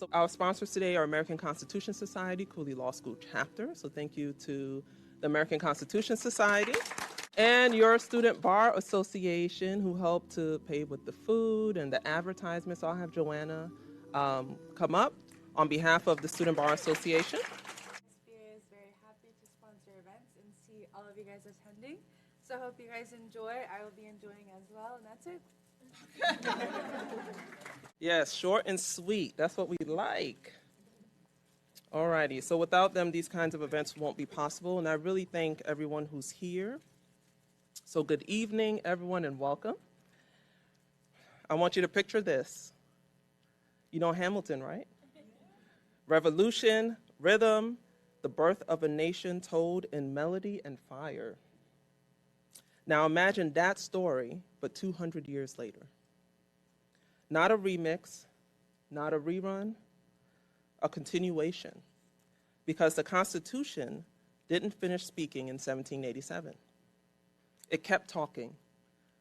So our sponsors today are American Constitution Society, Cooley Law School chapter. So thank you to the American Constitution Society and your Student Bar Association, who helped to pay with the food and the advertisements. So I'll have Joanna come up on behalf of the Student Bar Association. Sphere is very happy to sponsor events and see all of you guys attending. So I hope you guys enjoy. I will be enjoying as well, and that's it. Yes, short and sweet. That's what we like. Alrighty, so without them, these kinds of events won't be possible, and I really thank everyone who's here. So good evening, everyone, and welcome. I want you to picture this. You know Hamilton, right? Revolution, rhythm, the birth of a nation told in melody and fire. Now imagine that story, but 200 years later. Not a remix, not a rerun, a continuation. Because the Constitution didn't finish speaking in 1787. It kept talking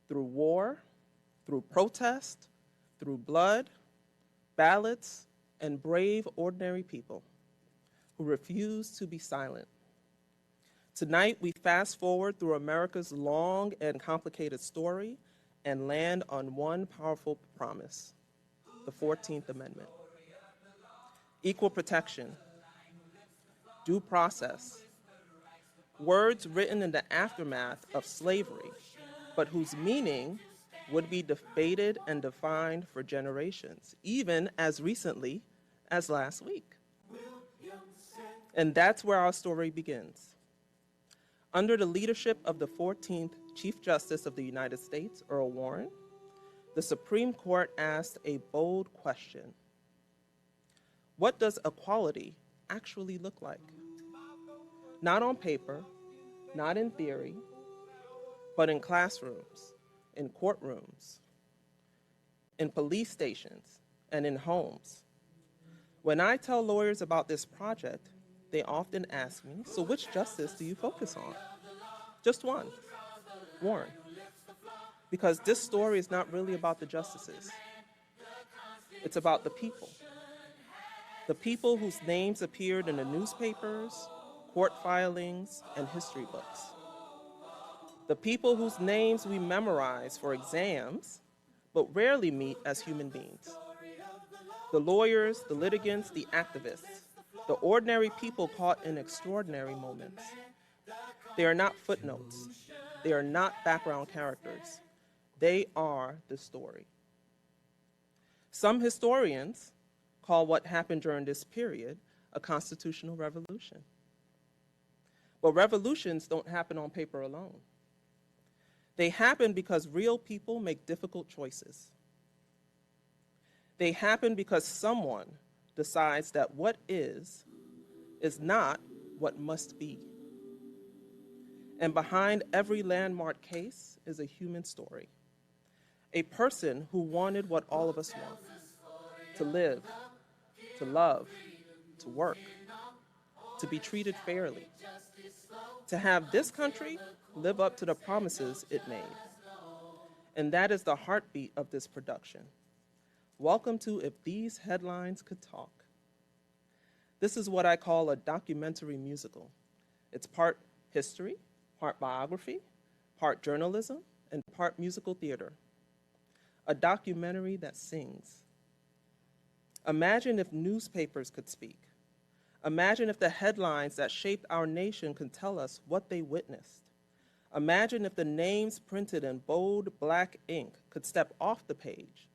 through war, through protest, through blood, ballots, and brave ordinary people who refused to be silent. Tonight, we fast forward through America's long and complicated story and land on one powerful promise, the 14th Amendment. Equal protection, due process, words written in the aftermath of slavery, but whose meaning would be debated and defined for generations, even as recently as last week. And that's where our story begins. Under the leadership of the 14th Chief Justice of the United States, Earl Warren, the Supreme Court asked a bold question. What does equality actually look like? Not on paper, not in theory, but in classrooms, in courtrooms, in police stations, and in homes. When I tell lawyers about this project, they often ask me, so which justice do you focus on? Just one, Warren. Because this story is not really about the justices. It's about the people. The people whose names appeared in the newspapers, court filings, and history books. The people whose names we memorize for exams, but rarely meet as human beings. The lawyers, the litigants, the activists, the ordinary people caught in extraordinary moments. They are not footnotes. They are not background characters. They are the story. Some historians call what happened during this period a constitutional revolution. But revolutions don't happen on paper alone. They happen because real people make difficult choices. They happen because someone decides that what is not what must be. And behind every landmark case is a human story. A person who wanted what all of us want: to live, to love, to work, to be treated fairly, to have this country live up to the promises it made. And that is the heartbeat of this production. Welcome to If These Headlines Could Talk. This is what I call a documentary musical. It's part history, part biography, part journalism, and part musical theater. A documentary that sings. Imagine if newspapers could speak. Imagine if the headlines that shaped our nation could tell us what they witnessed. Imagine if the names printed in bold black ink could step off the page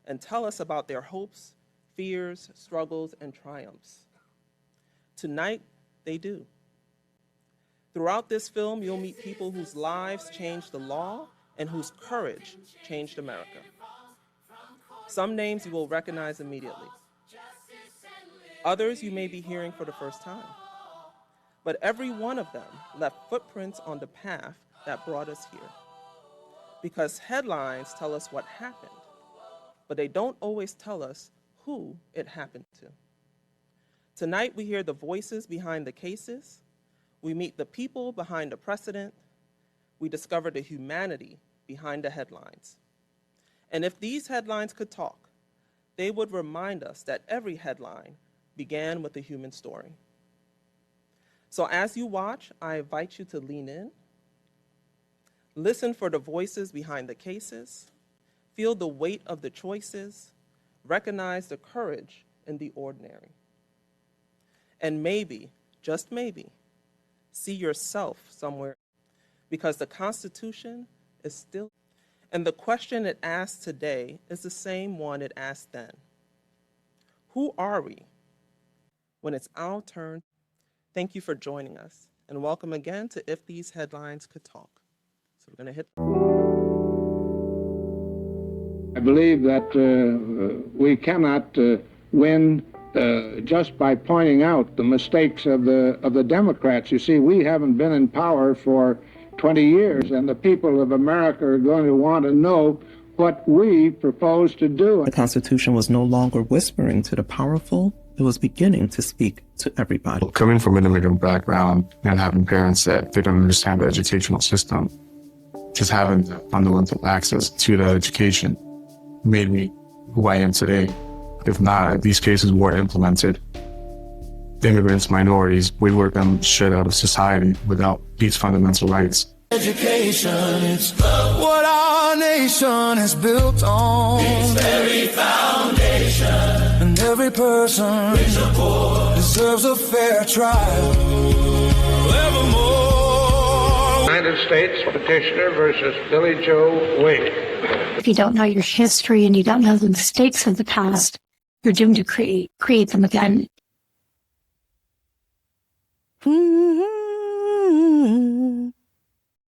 and tell us about their hopes, fears, struggles, and triumphs. Tonight, they do. Throughout this film, you'll meet people whose lives changed the law and whose courage changed America. Some names you will recognize immediately. Others you may be hearing for the first time. But every one of them left footprints on the path that brought us here. Because headlines tell us what happened, but they don't always tell us who it happened to. Tonight we hear the voices behind the cases, we meet the people behind the precedent, we discover the humanity behind the headlines. And if these headlines could talk, they would remind us that every headline began with a human story. So as you watch, I invite you to lean in, listen for the voices behind the cases, feel the weight of the choices, recognize the courage in the ordinary. And maybe, just maybe, see yourself somewhere, because the Constitution is still, and the question it asks today is the same one it asked then. Who are we when it's our turn? Thank you for joining us, and welcome again to If These Headlines Could Talk. So we're going to hit. I believe that we cannot win just by pointing out the mistakes of the Democrats. You see, we haven't been in power for 20 years, and the people of America are going to want to know what we propose to do. The Constitution was no longer whispering to the powerful. It was beginning to speak to everybody. Coming from an immigrant background and having parents that they don't understand the educational system, just having the fundamental access to that education made me who I am today. If not, if these cases were implemented, immigrants, minorities, we work them shit out of society without these fundamental rights. Education, it's what our nation is built on. This very foundation. And every person, rich or poor, deserves a fair trial. Evermore. United States petitioner versus Billy Joe Wade. If you don't know your history and you don't know the mistakes of the past, you're doomed to create them again.